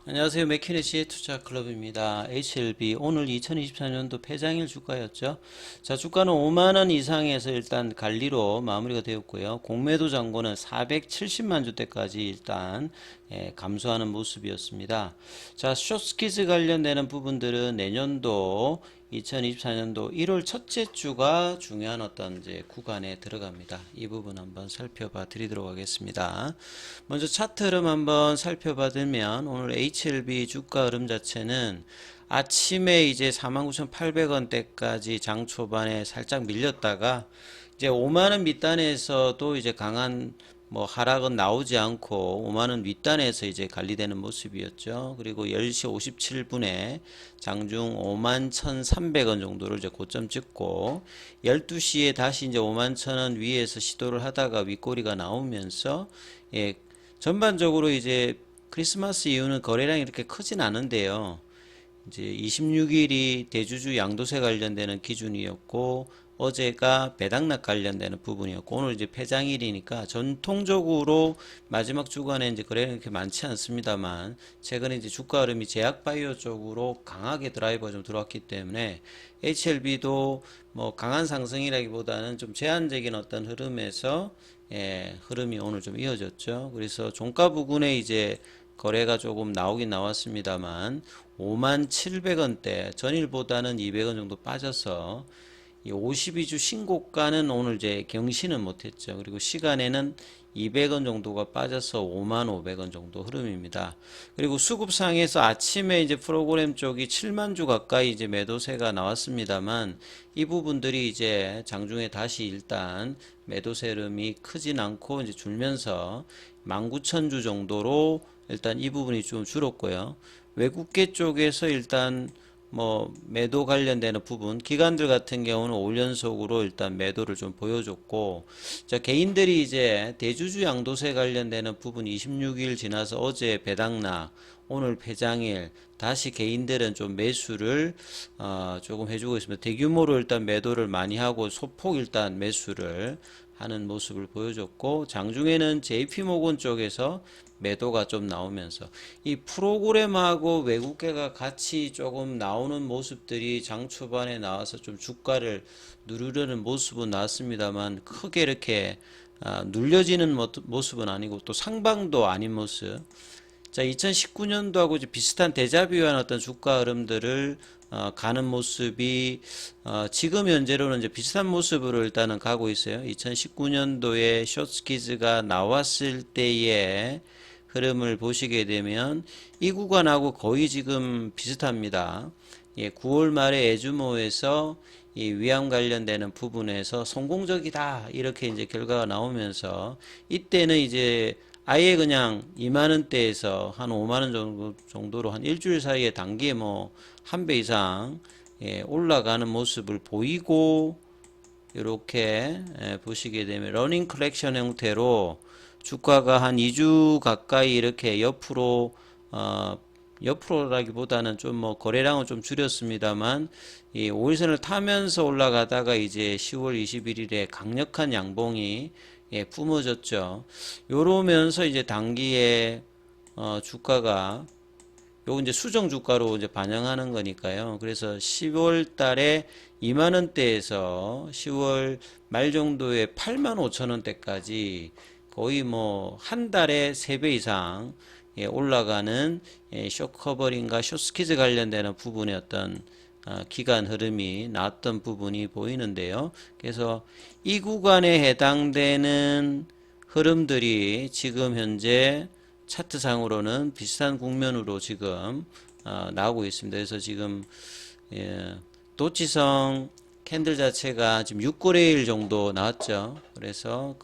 안녕하세요. 맥키네시의 투자클럽입니다. HLB 오늘 2024년도 폐장일 주가였죠. 자, 주가는 5만원 이상에서 일단 관리로 마무리가 되었고요. 공매도 잔고는 470만 주대까지 일단 감소하는 모습이었습니다. 자, 숏스키즈 관련되는 부분들은 내년도 2024년도 1월 첫째 주가 중요한 어떤 이제 구간에 들어갑니다. 이 부분 한번 살펴봐 드리도록 하겠습니다. 먼저 차트 흐름 한번 살펴봐 드리면 오늘 HLB 주가 흐름 자체는 아침에 이제 49,800원대까지 장 초반에 살짝 밀렸다가 이제 5만원 밑단에서도 이제 강한 하락은 나오지 않고 5만원 윗단에서 이제 관리되는 모습이었죠. 그리고 10시 57분에 장중 51,300원 정도를 이제 고점 찍고 12시에 다시 이제 51,000원 위에서 시도를 하다가 윗꼬리가 나오면서 전반적으로 이제 크리스마스 이후는 거래량이 이렇게 크진 않은데요. 이제 26일이 대주주 양도세 관련되는 기준이었고 어제가 배당락 관련되는 부분이었고 오늘 이제 폐장일이니까 전통적으로 마지막 주간에 이제 거래량이 그렇게 많지 않습니다만 최근에 이제 주가 흐름이 제약바이오 쪽으로 강하게 드라이버가 좀 들어왔기 때문에 HLB도 강한 상승이라기보다는 좀 제한적인 어떤 흐름에서 흐름이 오늘 좀 이어졌죠. 그래서 종가 부근에 이제 거래가 조금 나오긴 나왔습니다만 57,000원대 전일보다는 200원 정도 빠져서 이 52주 신고가는 오늘 이제 경신은 못했죠. 그리고 시간에는 200원 정도가 빠져서 55,000원 정도 흐름입니다. 그리고 수급상에서 아침에 이제 프로그램 쪽이 7만 주 가까이 이제 매도세가 나왔습니다만 이 부분들이 이제 장중에 다시 일단 매도세 흐름이 크진 않고 이제 줄면서 19,000주 정도로 일단 이 부분이 좀 줄었고요. 외국계 쪽에서 일단 매도 관련되는 부분 기관들 같은 경우는 5연속으로 일단 매도를 좀 보여줬고 자 개인들이 이제 대주주 양도세 관련되는 부분 26일 지나서 어제 배당락 오늘 폐장일 다시 개인들은 좀 매수를 조금 해주고 있습니다. 대규모로 일단 매도를 많이 하고 소폭 일단 매수를 하는 모습을 보여줬고 장중에는 JP모건 쪽에서 매도가 좀 나오면서 이 프로그램하고 외국계가 같이 조금 나오는 모습들이 장 초반에 나와서 좀 주가를 누르려는 모습은 나왔습니다만 크게 이렇게 눌려지는 모습은 아니고 또 상방도 아닌 모습. 자, 2019년도하고 이제 비슷한 데자뷰한 어떤 주가 흐름들을 가는 모습이 지금 현재로는 이제 비슷한 모습으로 일단은 가고 있어요. 2019년도에 숏스키즈가 나왔을 때의 흐름을 보시게 되면 이 구간하고 거의 지금 비슷합니다. 9월 말에 에즈모에서 이 위암 관련되는 부분에서 성공적이다 이렇게 이제 결과가 나오면서 이때는 이제 아예 그냥 2만원대에서 한 5만원 정도로 한 일주일 사이에 단기에 한 배 이상 올라가는 모습을 보이고 이렇게 보시게 되면 러닝 컬렉션 형태로 주가가 한 2주 가까이 이렇게 옆으로라기보다는 좀 거래량은 좀 줄였습니다만 이 5일선을 타면서 올라가다가 이제 10월 21일에 강력한 양봉이 뿜어졌죠. 요러면서 이제 단기에 주가가 요 이제 수정 주가로 이제 반영하는 거니까요. 그래서 10월 달에 2만 원대에서 10월 말 정도에 85,000원대까지 거의 한 달에 3배 이상 올라가는 숏커버링과 숏스키즈 관련되는 부분의 어떤 기간 흐름이 나왔던 부분이 보이는데요. 그래서 이 구간에 해당되는 흐름들이 지금 현재 차트상으로는 비슷한 국면으로 지금 나오고 있습니다. 그래서 지금 도치성 캔들 자체가 지금 6거래일 정도 나왔죠. 그래서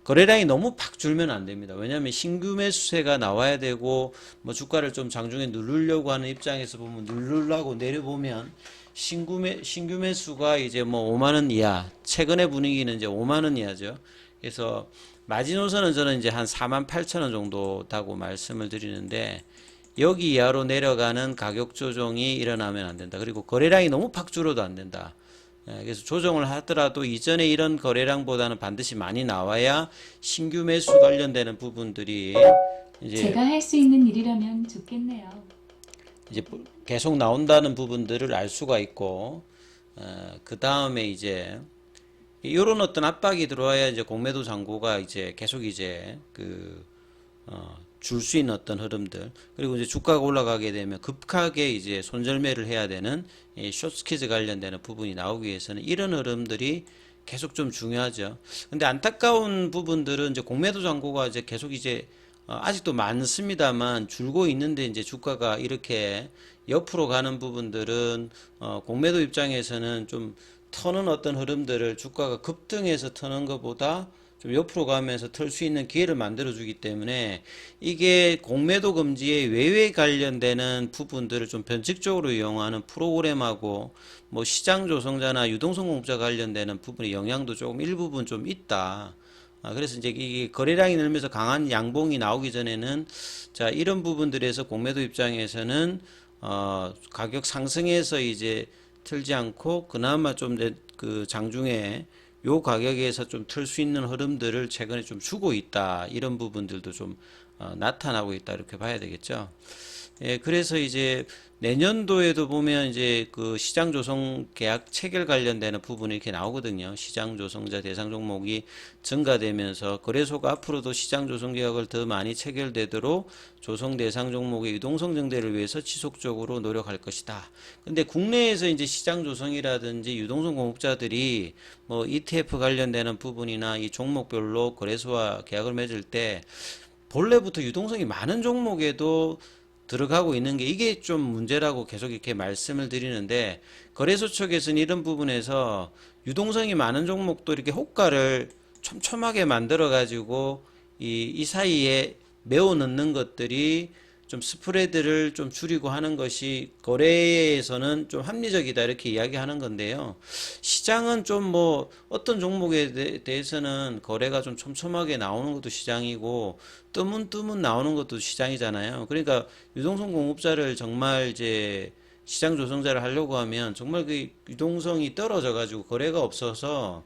거래량이 너무 팍 줄면 안 됩니다. 왜냐하면 신규 매수세가 나와야 되고 주가를 좀 장중에 누르려고 하는 입장에서 보면 누르려고 내려보면 신규 매수가 이제 5만원 이하 최근의 분위기는 이제 5만원 이하죠. 그래서 마지노선은 저는 이제 한 48,000원 정도다고 말씀을 드리는데 여기 이하로 내려가는 가격 조정이 일어나면 안 된다. 그리고 거래량이 너무 팍 줄어도 안 된다. 그래서 조정을 하더라도 이전에 이런 거래량보다는 반드시 많이 나와야 신규 매수 관련되는 부분들이 이제 제가 할 수 있는 일이라면 좋겠네요. 이제 계속 나온다는 부분들을 알 수가 있고, 그 다음에 이제 이런 어떤 압박이 들어와야 이제 공매도 잔고가 이제 계속 이제 줄 수 있는 어떤 흐름들, 그리고 이제 주가가 올라가게 되면 급하게 이제 손절매를 해야 되는 이 숏스퀴즈 관련되는 부분이 나오기 위해서는 이런 흐름들이 계속 좀 중요하죠. 근데 안타까운 부분들은 이제 공매도 잔고가 이제 계속 이제 아직도 많습니다만 줄고 있는데, 이제 주가가 이렇게 옆으로 가는 부분들은 공매도 입장에서는 좀 터는 어떤 흐름들을 주가가 급등해서 터는 것보다 좀 옆으로 가면서 털 수 있는 기회를 만들어 주기 때문에, 이게 공매도 금지에 외외 관련되는 부분들을 좀 변칙적으로 이용하는 프로그램하고 뭐 시장 조성자나 유동성 공급자 관련되는 부분의 영향도 조금 일부분 좀 있다. 그래서 이제 이게 거래량이 늘면서 강한 양봉이 나오기 전에는, 자, 이런 부분들에서 공매도 입장에서는 가격 상승해서 이제 틀지 않고 그나마 좀 그 장중에 요 가격에서 좀 틀 수 있는 흐름들을 최근에 좀 주고 있다. 이런 부분들도 좀 나타나고 있다. 이렇게 봐야 되겠죠. 예, 그래서 이제 내년도에도 보면 이제 그 시장 조성 계약 체결 관련되는 부분이 이렇게 나오거든요. 시장 조성자 대상 종목이 증가되면서 거래소가 앞으로도 시장 조성 계약을 더 많이 체결되도록 조성 대상 종목의 유동성 증대를 위해서 지속적으로 노력할 것이다. 근데 국내에서 이제 시장 조성이라든지 유동성 공급자들이 뭐 ETF 관련되는 부분이나 이 종목별로 거래소와 계약을 맺을 때 본래부터 유동성이 많은 종목에도 들어가고 있는 게, 이게 좀 문제라고 계속 이렇게 말씀을 드리는데, 거래소 측에서는 이런 부분에서 유동성이 많은 종목도 이렇게 호가를 촘촘하게 만들어 가지고 이 사이에 메워 넣는 것들이 좀 스프레드를 좀 줄이고 하는 것이 거래에서는 좀 합리적이다, 이렇게 이야기하는 건데요. 시장은 좀 뭐 어떤 종목에 대해서는 거래가 좀 촘촘하게 나오는 것도 시장이고 뜨문뜨문 나오는 것도 시장이잖아요. 그러니까 유동성 공급자를 정말 이제 시장 조성자를 하려고 하면 정말 그 유동성이 떨어져 가지고 거래가 없어서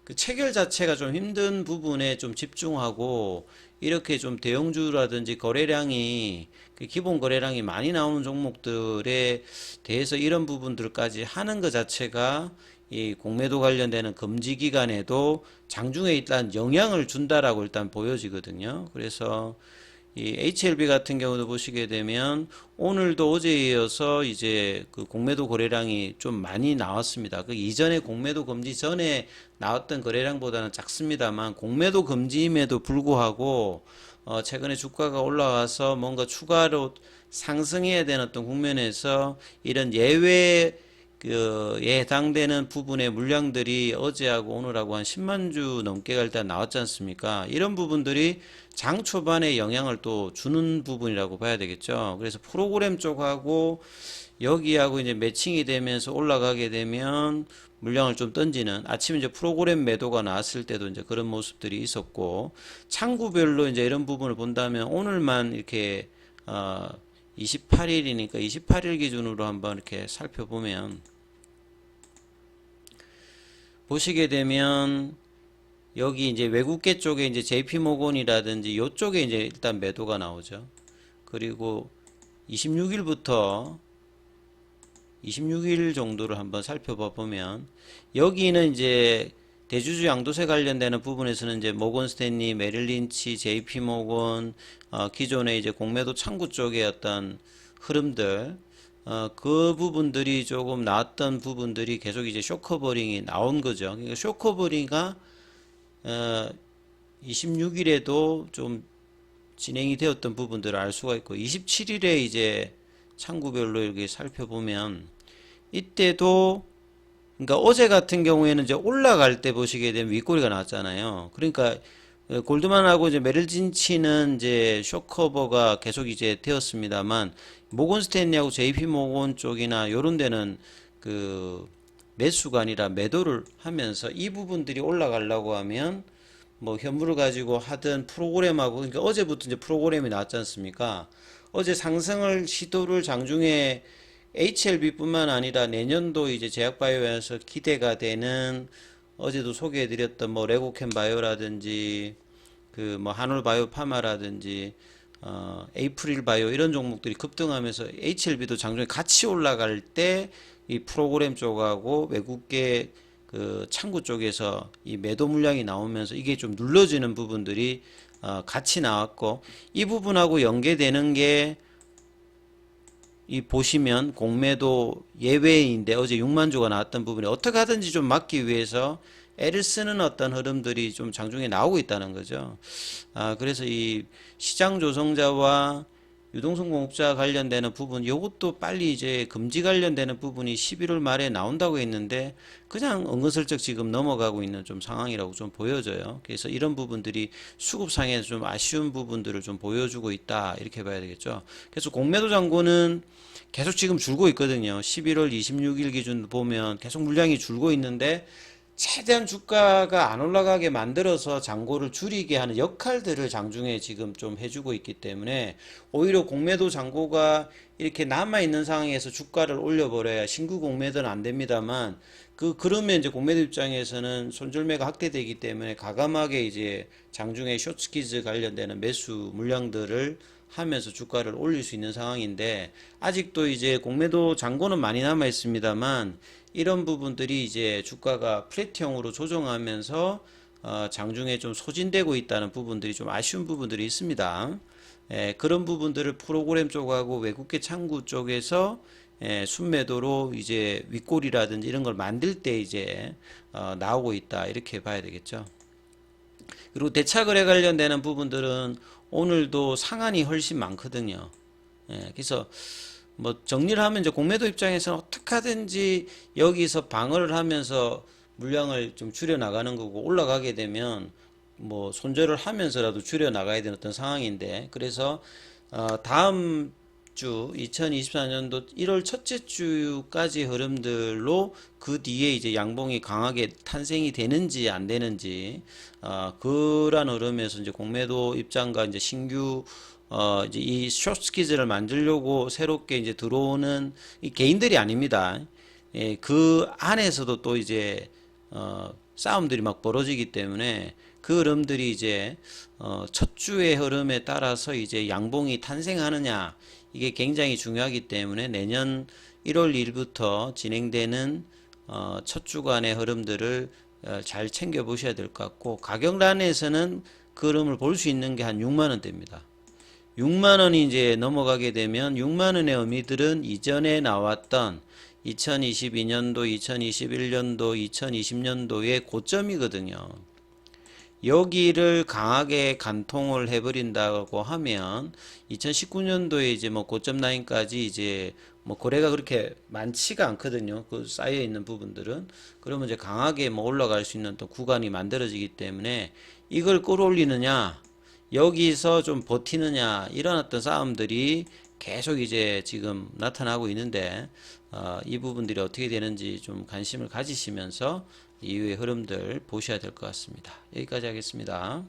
그 체결 자체가 좀 힘든 부분에 좀 집중하고, 이렇게 좀 대형주라든지 거래량이 그 기본 거래량이 많이 나오는 종목들에 대해서 이런 부분들까지 하는 것 자체가 이 공매도 관련되는 금지 기간에도 장중에 일단 영향을 준다라고 일단 보여지거든요. 그래서 이 HLB 같은 경우도 보시게 되면 오늘도 어제에 이어서 이제 그 공매도 거래량이 좀 많이 나왔습니다. 그 이전에 공매도 금지 전에 나왔던 거래량보다는 작습니다만, 공매도 금지임에도 불구하고 최근에 주가가 올라와서 뭔가 추가로 상승해야 되는 어떤 국면에서 이런 예외 에 해당되는 부분의 물량들이 어제하고 오늘하고 한 10만 주 넘게가 일단 나왔지 않습니까? 이런 부분들이 장 초반에 영향을 또 주는 부분이라고 봐야 되겠죠. 그래서 프로그램 쪽하고 여기하고 이제 매칭이 되면서 올라가게 되면 물량을 좀 던지는, 아침에 이제 프로그램 매도가 나왔을 때도 이제 그런 모습들이 있었고, 창구별로 이제 이런 부분을 본다면 오늘만 이렇게 28일이니까 28일 기준으로 한번 이렇게 살펴보면, 보시게 되면 여기 이제 외국계 쪽에 이제 JP모건이라든지 요쪽에 이제 일단 매도가 나오죠. 그리고 26일부터 26일 정도를 한번 살펴봐 보면, 여기는 이제 대주주 양도세 관련되는 부분에서는 이제 모건 스탠리, 메릴린치, JP모건, 기존의 이제 공매도 창구 쪽의 어떤 흐름들, 그 부분들이 조금 나왔던 부분들이 계속 이제 쇼커버링이 나온 거죠. 그러니까 쇼커버링가 26일에도 좀 진행이 되었던 부분들을 알 수가 있고, 27일에 이제 창구별로 이렇게 살펴보면 이때도, 그러니까 어제 같은 경우에는 이제 올라갈 때 보시게 되면 윗꼬리가 나왔잖아요. 그러니까 골드만하고 이제 메릴진치는 이제 쇼커버가 계속 이제 되었습니다만, 모건 스탠리하고 JP 모건 쪽이나 요런 데는 그 매수가 아니라 매도를 하면서 이 부분들이 올라가려고 하면 뭐 현물을 가지고 하든 프로그램하고, 그러니까 어제부터 이제 프로그램이 나왔지 않습니까? 어제 상승을 시도를 장중에 HLB뿐만 아니라 내년도 이제 제약바이오에서 기대가 되는, 어제도 소개해드렸던 뭐 레고캠 바이오라든지 그 뭐 한올 바이오 파마라든지 에이프릴 바이오 이런 종목들이 급등하면서 HLB도 장중에 같이 올라갈 때 이 프로그램 쪽하고 외국계 그 창구 쪽에서 이 매도 물량이 나오면서 이게 좀 눌러지는 부분들이 같이 나왔고, 이 부분하고 연계되는 게 이 보시면 공매도 예외인데 어제 6만 주가 나왔던 부분이 어떻게 하든지 좀 막기 위해서 애를 쓰는 어떤 흐름들이 좀 장중에 나오고 있다는 거죠. 그래서 이 시장 조성자와 유동성 공급자 관련되는 부분, 요것도 빨리 이제 금지 관련되는 부분이 11월 말에 나온다고 했는데 그냥 은근슬쩍 지금 넘어가고 있는 좀 상황이라고 좀 보여져요. 그래서 이런 부분들이 수급상에서 좀 아쉬운 부분들을 좀 보여주고 있다, 이렇게 봐야 되겠죠. 그래서 공매도 잔고는 계속 지금 줄고 있거든요. 11월 26일 기준 보면 계속 물량이 줄고 있는데 최대한 주가가 안 올라가게 만들어서 잔고를 줄이게 하는 역할들을 장중에 지금 좀 해주고 있기 때문에 오히려 공매도 잔고가 이렇게 남아있는 상황에서 주가를 올려버려야 신규 공매도는 안 됩니다만, 그러면 이제 공매도 입장에서는 손절매가 확대되기 때문에 가감하게 이제 장중에 숏스키즈 관련되는 매수 물량들을 하면서 주가를 올릴 수 있는 상황인데, 아직도 이제 공매도 잔고는 많이 남아 있습니다만 이런 부분들이 이제 주가가 플랫형으로 조정하면서 장중에 좀 소진되고 있다는 부분들이 좀 아쉬운 부분들이 있습니다. 그런 부분들을 프로그램 쪽하고 외국계 창구 쪽에서 순매도로 이제 윗골이라든지 이런 걸 만들 때 이제 나오고 있다, 이렇게 봐야 되겠죠. 그리고 대차거래 관련되는 부분들은 오늘도 상한이 훨씬 많거든요. 그래서 뭐 정리를 하면 이제 공매도 입장에서는 어떻게 하든지 여기서 방어를 하면서 물량을 좀 줄여 나가는 거고, 올라가게 되면 뭐 손절을 하면서라도 줄여 나가야 되는 어떤 상황인데, 그래서 다음 주 2024년도 1월 첫째 주까지 흐름들로 그 뒤에 이제 양봉이 강하게 탄생이 되는지 안 되는지, 그런 흐름에서 이제 공매도 입장과 이제 신규 이제 이 숏스키즈를 만들려고 새롭게 이제 들어오는 이 개인들이 아닙니다. 그 안에서도 또 이제 싸움들이 막 벌어지기 때문에 그 흐름들이 이제 첫 주의 흐름에 따라서 이제 양봉이 탄생하느냐, 이게 굉장히 중요하기 때문에 내년 1월 1일부터 진행되는 첫 주간의 흐름들을 잘 챙겨 보셔야 될 것 같고, 가격란에서는 그 흐름을 볼 수 있는 게 한 6만 원대입니다. 6만 원이 이제 넘어가게 되면 6만 원의 의미들은 이전에 나왔던 2022년도, 2021년도, 2020년도의 고점이거든요. 여기를 강하게 간통을 해버린다고 하면 2019년도에 이제 뭐 고점 라인까지 이제 뭐 거래가 그렇게 많지가 않거든요. 그 쌓여 있는 부분들은. 그러면 이제 강하게 뭐 올라갈 수 있는 또 구간이 만들어지기 때문에 이걸 끌어올리느냐, 여기서 좀 버티느냐, 이런 어떤 싸움들이 계속 이제 지금 나타나고 있는데, 이 부분들이 어떻게 되는지 좀 관심을 가지시면서 이후의 흐름들 보셔야 될 것 같습니다. 여기까지 하겠습니다.